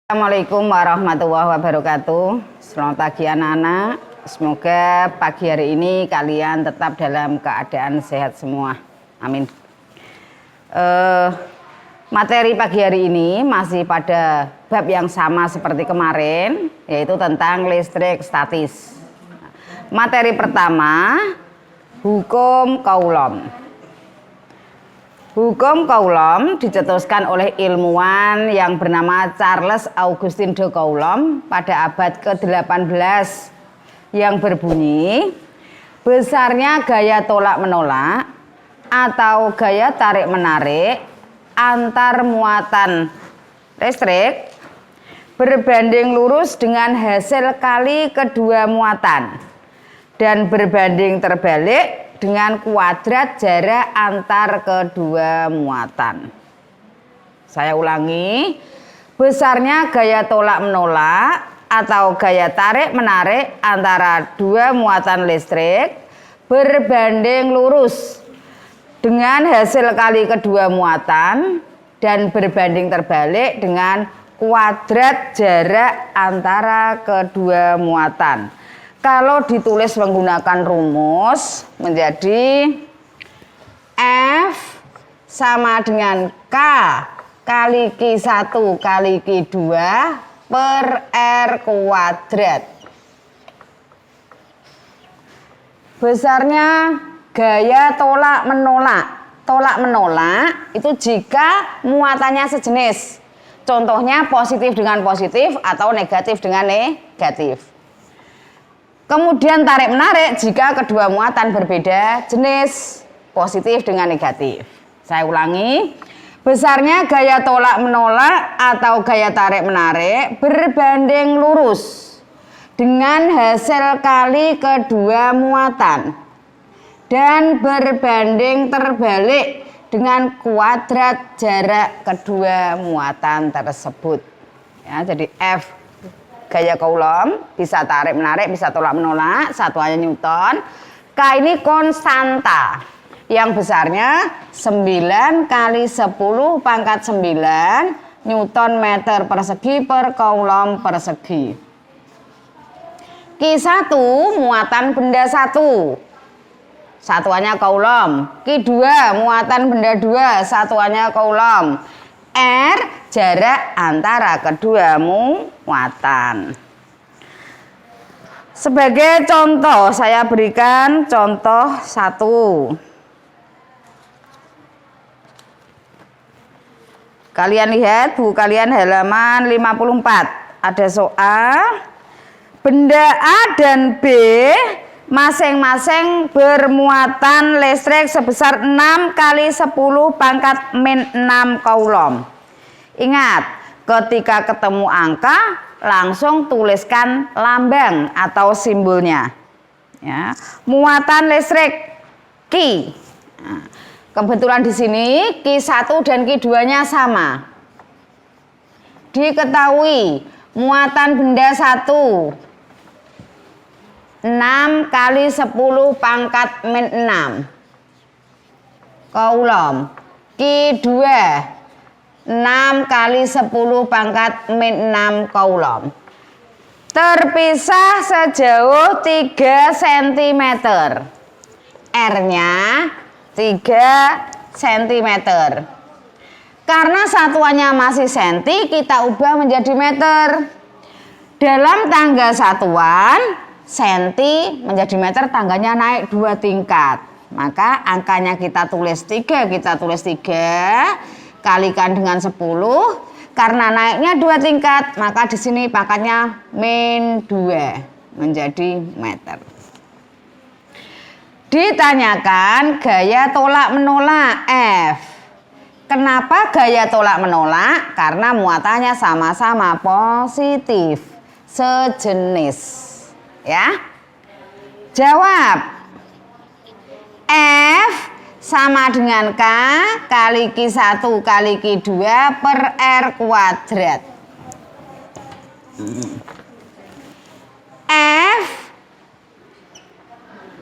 Assalamualaikum warahmatullahi wabarakatuh. Selamat pagi anak-anak. Semoga pagi hari ini kalian tetap dalam keadaan sehat semua. Amin. Materi pagi hari ini masih pada bab yang sama seperti kemarin, yaitu tentang listrik statis. Materi pertama, hukum Coulomb. Hukum Coulomb dicetuskan oleh ilmuwan yang bernama Charles Augustin de Coulomb pada abad ke-18 yang berbunyi, besarnya gaya tolak-menolak atau gaya tarik-menarik antar muatan listrik berbanding lurus dengan hasil kali kedua muatan dan berbanding terbalik dengan kuadrat jarak antar kedua muatan. Saya ulangi, besarnya gaya tolak-menolak atau gaya tarik-menarik antara dua muatan listrik berbanding lurus dengan hasil kali kedua muatan dan berbanding terbalik dengan kuadrat jarak antara kedua muatan. Kalau ditulis menggunakan rumus menjadi F sama dengan K kali Q1 kali Q2 per R kuadrat. Besarnya gaya tolak-menolak. Tolak-menolak itu jika muatannya sejenis. Contohnya positif dengan positif atau negatif dengan negatif. Kemudian tarik-menarik jika kedua muatan berbeda jenis, positif dengan negatif. Saya ulangi, besarnya gaya tolak-menolak atau gaya tarik-menarik berbanding lurus dengan hasil kali kedua muatan dan berbanding terbalik dengan kuadrat jarak kedua muatan tersebut. Ya, jadi F gaya Coulomb, bisa tarik-menarik, bisa tolak-menolak, satuannya Newton. K ini konstanta yang besarnya 9 kali 10 pangkat 9 Newton meter persegi per Coulomb persegi. Q1 muatan benda 1, satuannya Coulomb. Q2 muatan benda 2, satuannya Coulomb. R jarak antara kedua muatan. Sebagai contoh saya berikan contoh 1. Kalian lihat buku kalian halaman 54. Ada soal, benda A dan B masing-masing bermuatan listrik sebesar 6 kali 10 pangkat min 6 Coulomb. Ingat, ketika ketemu angka langsung tuliskan lambang atau simbolnya. Ya, muatan listrik Q. Nah, kebetulan di sini Q1 dan Q2-nya sama. Diketahui muatan benda 1 6 kali 10 pangkat min 6 Coulomb. Q2 6 kali 10 pangkat min 6 Coulomb. Terpisah sejauh 3 cm. R-nya 3 cm. Karena satuannya masih senti, kita ubah menjadi meter. Dalam tangga satuan senti menjadi meter, tangganya naik 2 tingkat. Maka angkanya kita tulis 3, kalikan dengan 10. Karena naiknya 2 tingkat, maka di sini pangkatnya min 2 menjadi meter. Ditanyakan gaya tolak-menolak F. Kenapa gaya tolak-menolak? Karena muatannya sama-sama positif, sejenis. Ya, jawab. F sama dengan K kali Q1 kali Q2 per R kuadrat. F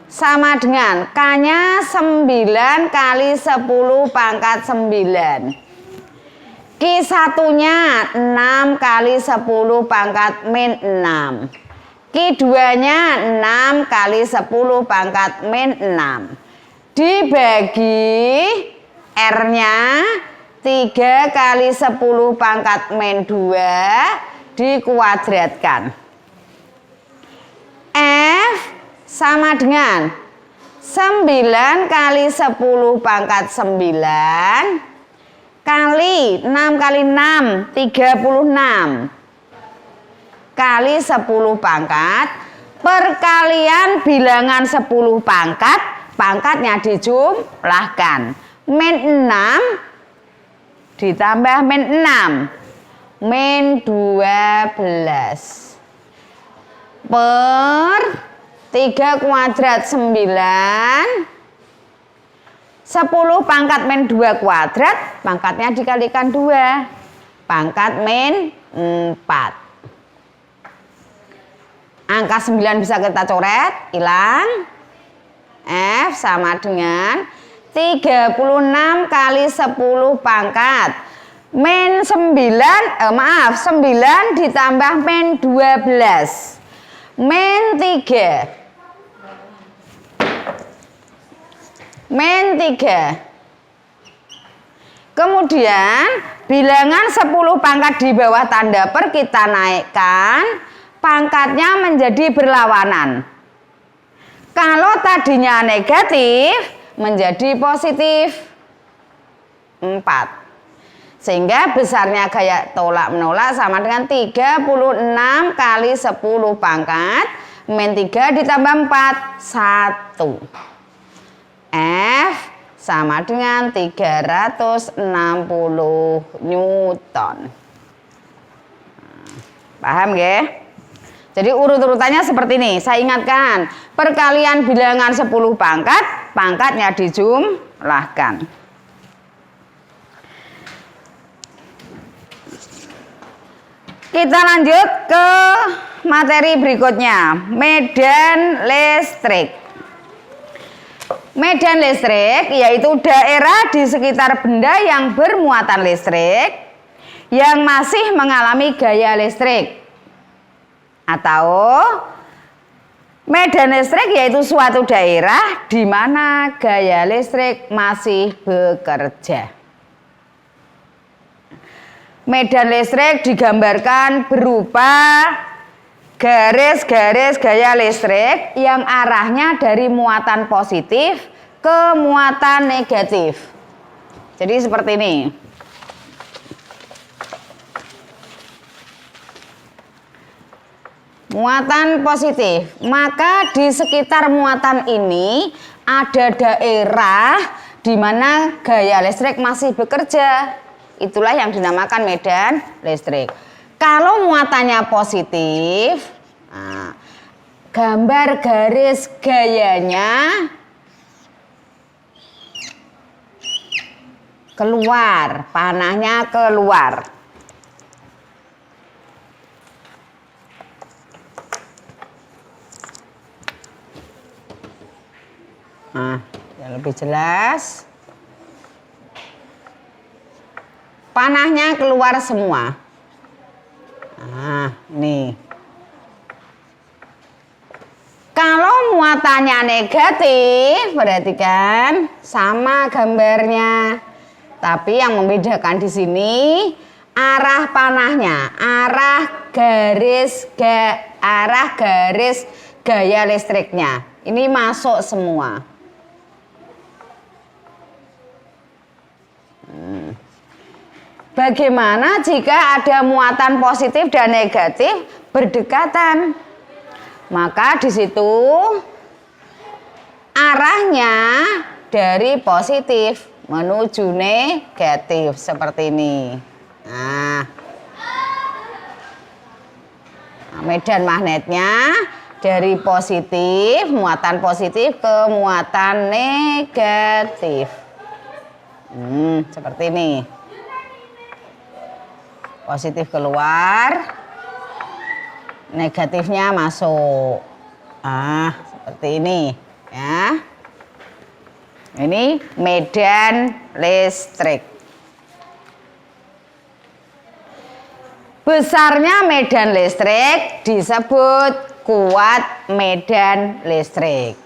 sama dengan K-nya 9 kali 10 pangkat 9. Q1-nya 6 kali 10 pangkat min 6. Q2-nya 6 kali 10 pangkat min 6. Dibagi R-nya 3 kali 10 pangkat min 2 dikuadratkan. F sama dengan 9 kali 10 pangkat 9 kali 6 kali 6 36 kali 10 pangkat perkalian bilangan 10 pangkat, pangkatnya dijumlahkan. Min 6 ditambah min 6 min 12 per 3 kuadrat 9 10 pangkat min 2 kuadrat, pangkatnya dikalikan 2, pangkat min 4. Angka 9 bisa kita coret, hilang. F sama dengan 36 kali 10 pangkat min 9 ditambah min 12 min 3 min 3. Kemudian bilangan 10 pangkat di bawah tanda per kita naikkan, pangkatnya menjadi berlawanan. Kalau tadinya negatif menjadi positif 4. Sehingga besarnya gaya tolak menolak sama dengan 36 kali 10 pangkat min 3 ditambah 4 1. F sama dengan 360 Newton. Paham ya? Jadi urut-urutannya seperti ini. Saya ingatkan, perkalian bilangan 10 pangkat, pangkatnya dijumlahkan. Kita lanjut ke materi berikutnya, medan listrik. Medan listrik yaitu daerah di sekitar benda yang bermuatan listrik yang masih mengalami gaya listrik. Atau medan listrik yaitu suatu daerah di mana gaya listrik masih bekerja. Medan listrik digambarkan berupa garis-garis gaya listrik yang arahnya dari muatan positif ke muatan negatif. Jadi seperti ini. Muatan positif, maka di sekitar muatan ini ada daerah di mana gaya listrik masih bekerja. Itulah yang dinamakan medan listrik. Kalau muatannya positif, nah, gambar garis gayanya keluar, panahnya keluar. Nah, yang lebih jelas. Panahnya keluar semua. Nah, nih. Kalau muatannya negatif, perhatikan sama gambarnya. Tapi yang membedakan di sini arah panahnya, arah garis gaya listriknya. Ini masuk semua. Bagaimana jika ada muatan positif dan negatif berdekatan? Maka di situ arahnya dari positif menuju negatif seperti ini. Nah, medan magnetnya dari positif, muatan positif ke muatan negatif. Seperti ini. Positif keluar, negatifnya masuk. Seperti ini ya. Ini medan listrik. Besarnya medan listrik disebut kuat medan listrik.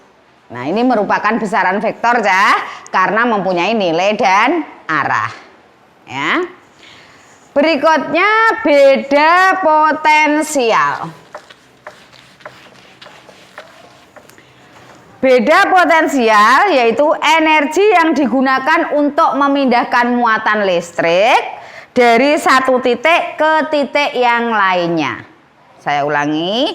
Nah, ini merupakan besaran vektor ya, karena mempunyai nilai dan arah. Ya. Berikutnya beda potensial. Beda potensial yaitu energi yang digunakan untuk memindahkan muatan listrik dari satu titik ke titik yang lainnya. Saya ulangi,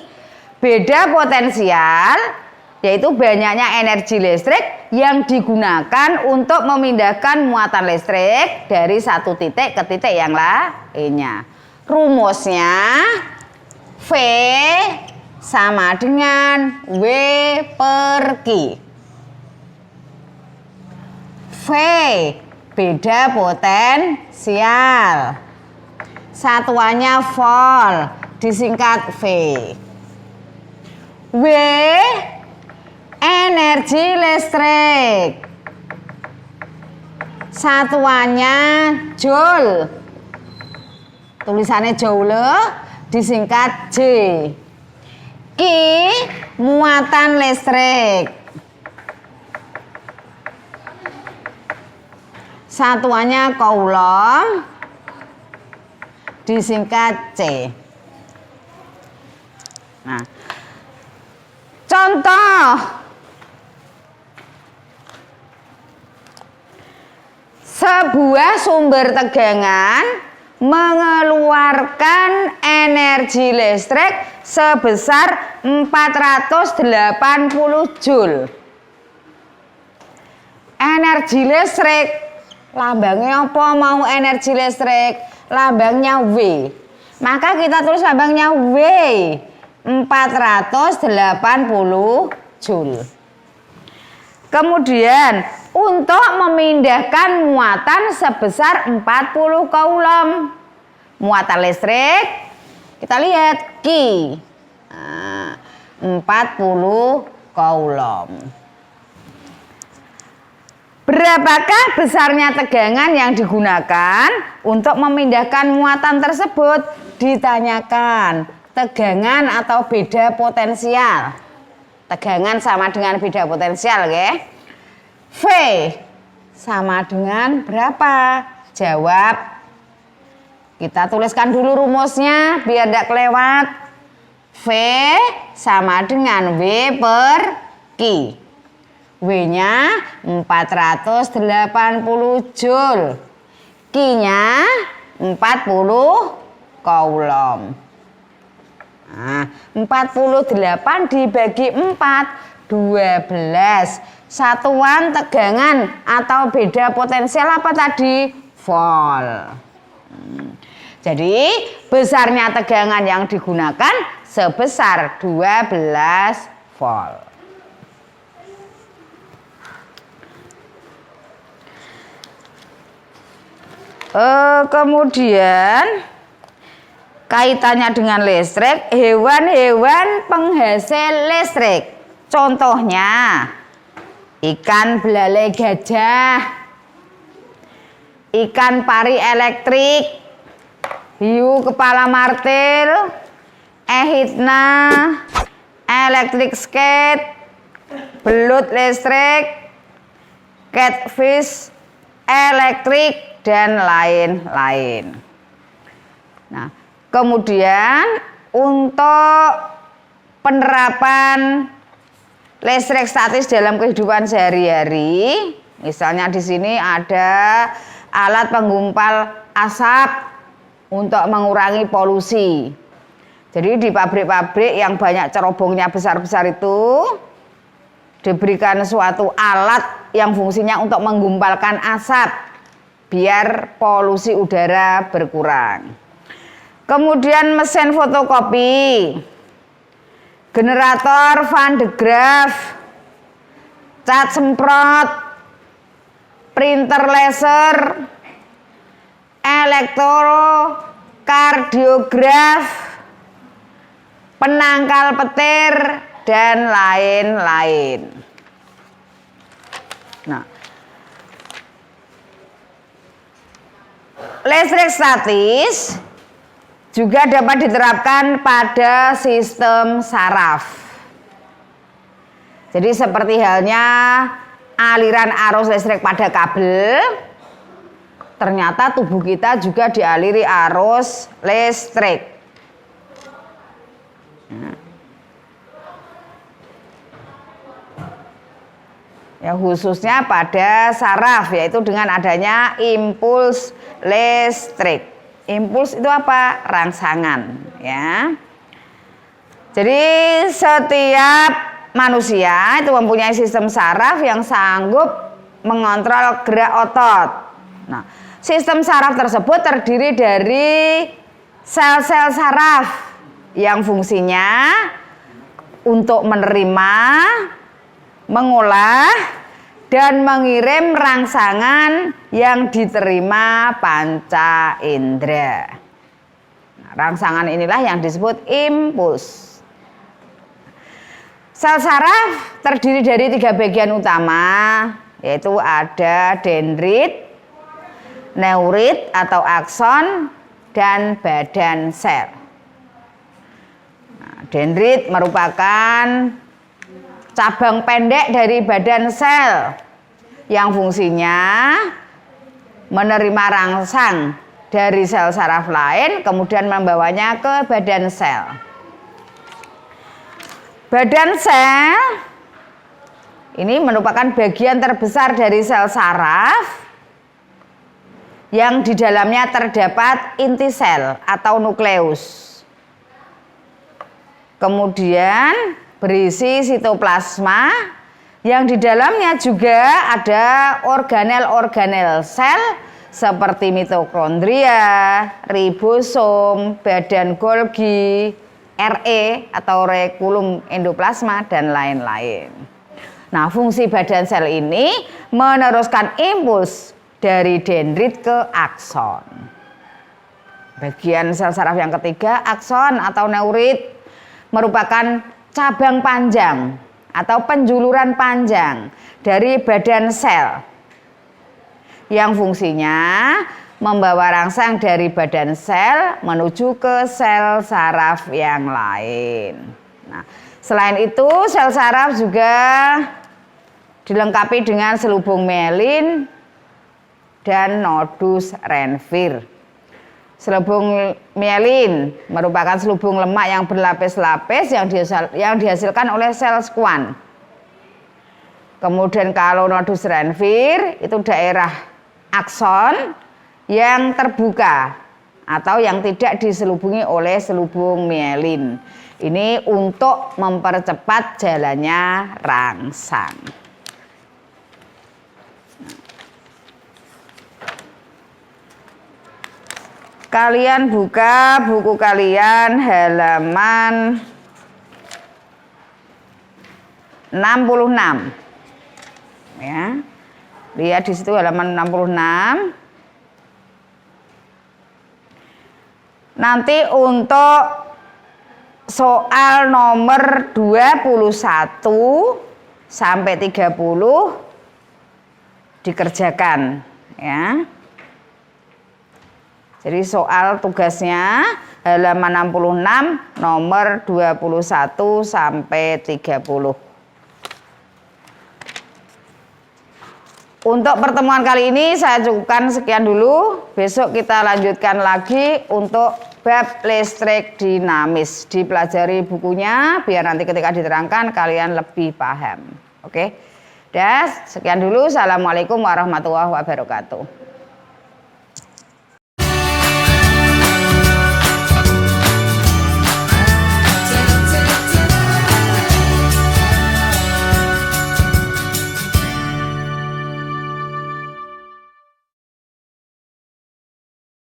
beda potensial yaitu banyaknya energi listrik yang digunakan untuk memindahkan muatan listrik dari satu titik ke titik yang lainnya. Rumusnya V sama dengan W per Q. V beda potensial, satuannya volt, disingkat V. W energi listrik, satuannya joule, tulisannya joule, disingkat J. Q muatan listrik, satuannya coulomb, disingkat C. Nah, contoh sebuah sumber tegangan mengeluarkan energi listrik sebesar 480 Joule. Energi listrik lambangnya apa? Mau energi listrik lambangnya W. Maka kita tulis lambangnya W, 480 Joule. Kemudian untuk memindahkan muatan sebesar 40 coulomb. Muatan listrik kita lihat Q. 40 coulomb. Berapakah besarnya tegangan yang digunakan untuk memindahkan muatan tersebut? Ditanyakan tegangan atau beda potensial. Tegangan sama dengan beda potensial, ya. V sama dengan berapa? Jawab. Kita tuliskan dulu rumusnya biar tidak kelewat. V sama dengan W per Q. W-nya 480 Joule. Q-nya 40 coulomb. Nah, 48 dibagi 4, 12. Satuan tegangan atau beda potensial apa tadi? Volt. Jadi, besarnya tegangan yang digunakan sebesar 12 volt. Kemudian kaitannya dengan listrik, hewan-hewan penghasil listrik. Contohnya ikan belalai gajah, ikan pari elektrik, hiu kepala martil, echidna, electric skate, belut listrik, catfish elektrik, dan lain-lain. Nah, kemudian untuk penerapan listrik statis dalam kehidupan sehari-hari, misalnya di sini ada alat penggumpal asap untuk mengurangi polusi. Jadi di pabrik-pabrik yang banyak cerobongnya besar-besar itu diberikan suatu alat yang fungsinya untuk menggumpalkan asap biar polusi udara berkurang. Kemudian mesin fotokopi, generator Van de Graaff, cat semprot, printer laser, elektrokardiograf, penangkal petir, dan lain-lain. Nah, listrik statis juga dapat diterapkan pada sistem saraf. Jadi seperti halnya aliran arus listrik pada kabel, ternyata tubuh kita juga dialiri arus listrik. Ya, khususnya pada saraf, yaitu dengan adanya impuls listrik. Impuls itu apa? Rangsangan, ya. Jadi setiap manusia itu mempunyai sistem saraf yang sanggup mengontrol gerak otot. Nah, sistem saraf tersebut terdiri dari sel-sel saraf yang fungsinya untuk menerima, mengolah, dan mengirim rangsangan yang diterima panca indera. Nah, rangsangan inilah yang disebut impuls. Sel saraf terdiri dari 3 bagian utama, yaitu ada dendrit, neurit atau akson, dan badan sel. Nah, dendrit merupakan cabang pendek dari badan sel yang fungsinya menerima rangsang dari sel saraf lain kemudian membawanya ke badan sel. Badan sel ini merupakan bagian terbesar dari sel saraf yang di dalamnya terdapat inti sel atau nukleus. Kemudian berisi sitoplasma yang di dalamnya juga ada organel-organel sel seperti mitokondria, ribosom, badan Golgi, RE atau rekulum endoplasma, dan lain-lain. Nah, fungsi badan sel ini meneruskan impuls dari dendrit ke akson. Bagian sel saraf yang ketiga, akson atau neurit, merupakan cabang panjang atau penjuluran panjang dari badan sel yang fungsinya membawa rangsang dari badan sel menuju ke sel saraf yang lain. Nah, selain itu sel saraf juga dilengkapi dengan selubung mielin dan nodus Renvir. Selubung mielin merupakan selubung lemak yang berlapis-lapis yang dihasilkan oleh sel skuan. Kemudian kalau nodus Renvir itu daerah akson yang terbuka atau yang tidak diselubungi oleh selubung mielin. Ini untuk mempercepat jalannya rangsang. Kalian buka buku kalian halaman 66. Ya. Lihat di situ halaman 66. Nanti untuk soal nomor 21 sampai 30 dikerjakan, ya. Jadi soal tugasnya halaman 66 nomor 21 sampai 30. Untuk pertemuan kali ini saya cukupkan sekian dulu. Besok kita lanjutkan lagi untuk bab listrik dinamis. Dipelajari bukunya biar nanti ketika diterangkan kalian lebih paham. Oke. Sekian dulu. Assalamualaikum warahmatullahi wabarakatuh.